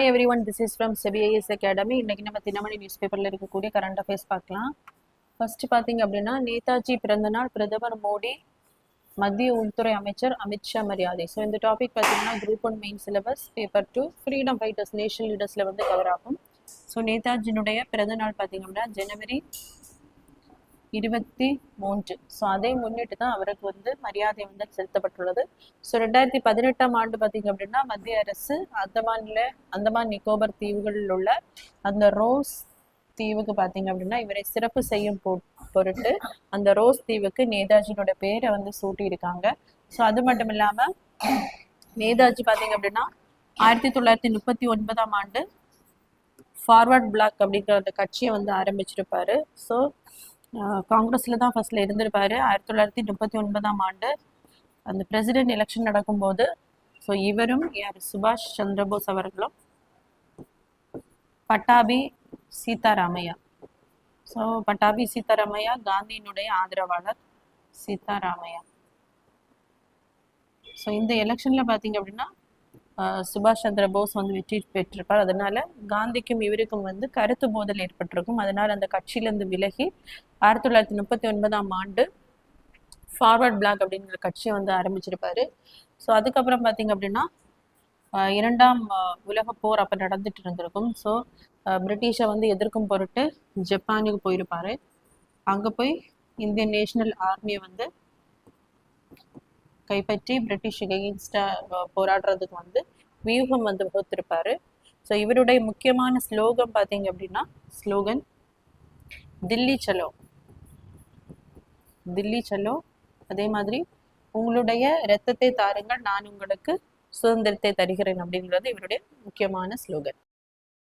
everyone, this is from CBIS Academy. இன்னைக்கு நம்ம Dinamani news பேப்பர்ல இருக்கக்கூடிய கரண்ட் அஃபேர்ஸ் பார்க்கலாம். ஃபர்ஸ்ட் பாத்தீங்க அப்படின்னா நேதாஜி பிறந்தநாள், பிரதமர் மோடி, மத்திய உள்துறை அமைச்சர் அமித்ஷா மரியாதை. ஸோ இந்த டாபிக் பார்த்தீங்கன்னா group 1 main syllabus paper 2 freedom fighters national லீடர்ஸ்ல வந்து கவர் ஆகும். ஸோ நேதாஜினுடைய பிறந்தநாள் பார்த்தீங்க அப்படின்னா ஜனவரி 23. ஸோ அதை முன்னிட்டு தான் அவருக்கு வந்து மரியாதை வந்து செலுத்தப்பட்டுள்ளது. ஸோ 2018ஆம் ஆண்டு பார்த்தீங்க அப்படின்னா மத்திய அரசு அந்தமான் நிக்கோபர் தீவுகளில் உள்ள அந்த ரோஸ் தீவுக்கு பார்த்தீங்க அப்படின்னா இவரை சிறப்பு செய்யும் பொருட்டு அந்த ரோஸ் தீவுக்கு நேதாஜியோட பேரை வந்து சூட்டி இருக்காங்க. ஸோ அது மட்டும் இல்லாமல் நேதாஜி பார்த்தீங்க அப்படின்னா 1939ஆம் ஆண்டு ஃபார்வர்ட் பிளாக் அப்படிங்கிற அந்த கட்சியை வந்து ஆரம்பிச்சிருப்பாரு. ஸோ காங்கிரஸ்ல தான் ஃபர்ஸ்ட்ல இருந்திருப்பாரு. 1939ஆம் ஆண்டு அந்த பிரசிடென்ட் எலெக்ஷன் நடக்கும்போது ஸோ இவரும் சுபாஷ் சந்திரபோஸ் அவர்களும் பட்டாபி சீதாராமையா. ஸோ பட்டாபி சீதாராமையா காந்தியினுடைய ஆதரவாளர் சீதாராமையா. ஸோ இந்த எலெக்ஷன்ல பார்த்தீங்க அப்படின்னா சுபாஷ் சந்திர போஸ் வந்து வெற்றி பெற்றிருப்பார். அதனால காந்திக்கும் இவருக்கும் வந்து கருத்து மோதல் ஏற்பட்டிருக்கும். அதனால அந்த கட்சியிலிருந்து விலகி 1939ஆம் ஆண்டு ஃபார்வர்ட் பிளாக் அப்படிங்கிற கட்சியை வந்து ஆரம்பிச்சிருப்பாரு. ஸோ அதுக்கப்புறம் பார்த்தீங்க அப்படின்னா 2ஆம் உலக போர் அப்போ நடந்துட்டு இருந்திருக்கும். ஸோ பிரிட்டிஷை வந்து எதிர்க்கும் பொருட்டு ஜப்பானுக்கு போயிருப்பாரு. அங்கே போய் இந்தியன் நேஷனல் ஆர்மியை வந்து கைப்பற்றி பிரிட்டிஷ் எகெயின்ஸ்டா போராடுறதுக்கு வந்து வியூகம் வந்து வகுத்திருப்பாரு. ஸோ இவருடைய முக்கியமான ஸ்லோகம் பார்த்தீங்க அப்படின்னா ஸ்லோகன் தில்லி சலோ, தில்லி சலோ. அதே மாதிரி உங்களுடைய இரத்தத்தை தாருங்கள், நான் உங்களுக்கு சுதந்திரத்தை தருகிறேன் அப்படிங்கிறது இவருடைய முக்கியமான ஸ்லோகன்.